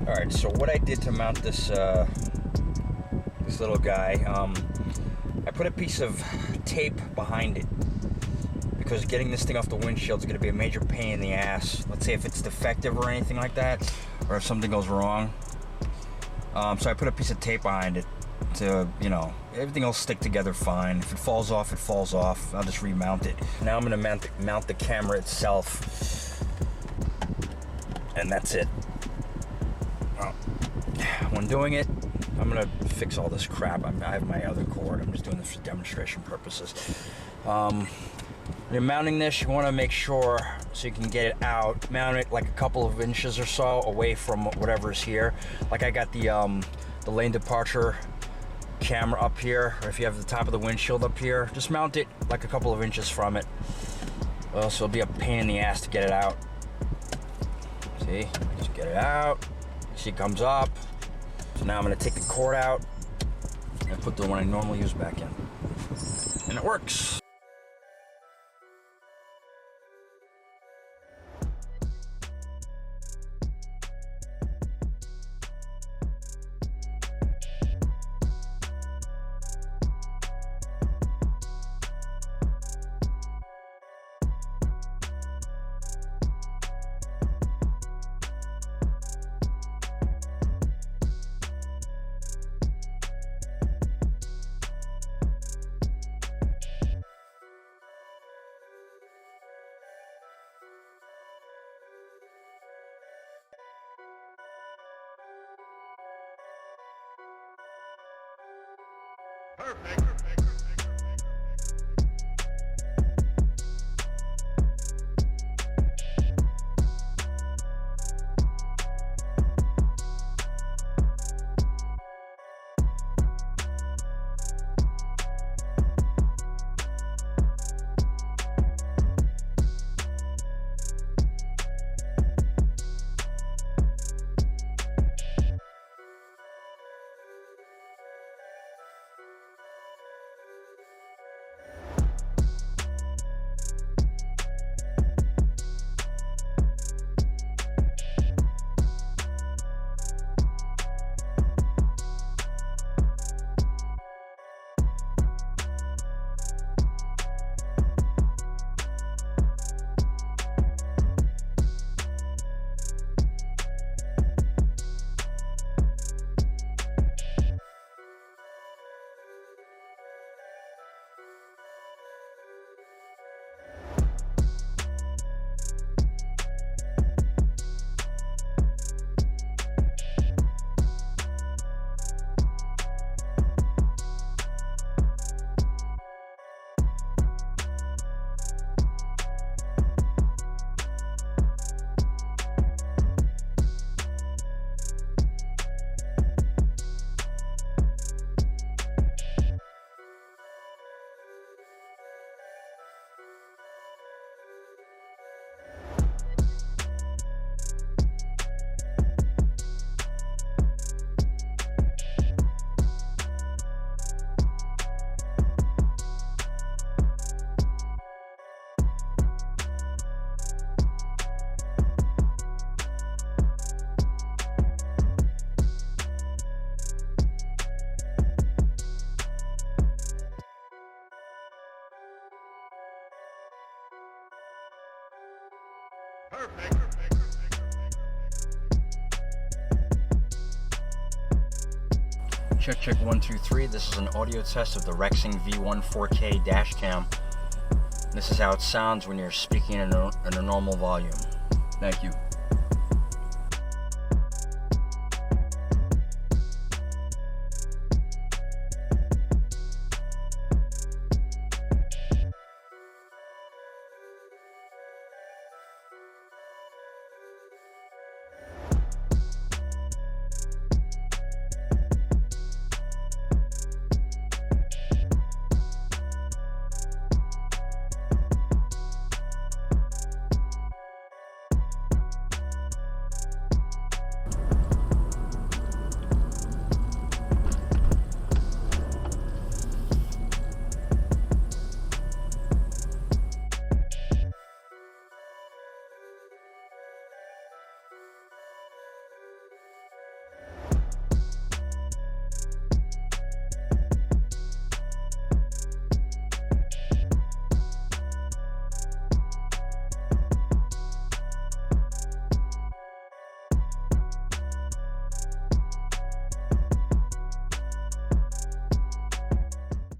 Alright, so what I did to mount this this little guy, I put a piece of tape behind it because getting this thing off the windshield is going to be a major pain in the ass. Let's say if it's defective or anything like that, or if something goes wrong. So I put a piece of tape behind it to, you know, everything will stick together fine. If it falls off, it falls off. I'll just remount it. Now I'm going to mount the camera itself, and that's it. When doing it, I'm gonna fix all this crap. I have my other cord. I'm just doing this for demonstration purposes. When you're mounting this, you want to make sure so you can get it out. Mount it like a couple of inches or so away from whatever's here. Like I got the lane departure camera up here, or if you have the top of the windshield up here, just mount it like a couple of inches from it. Or else it'll be a pain in the ass to get it out. See, just get it out. See, it comes up. So now I'm going to take the cord out and put the one I normally use back in. And it works. Perfect. Check 1, 2, 3. This is an audio test of the REXING V1-4K dash cam. This is how it sounds when you're speaking in a normal volume. Thank you.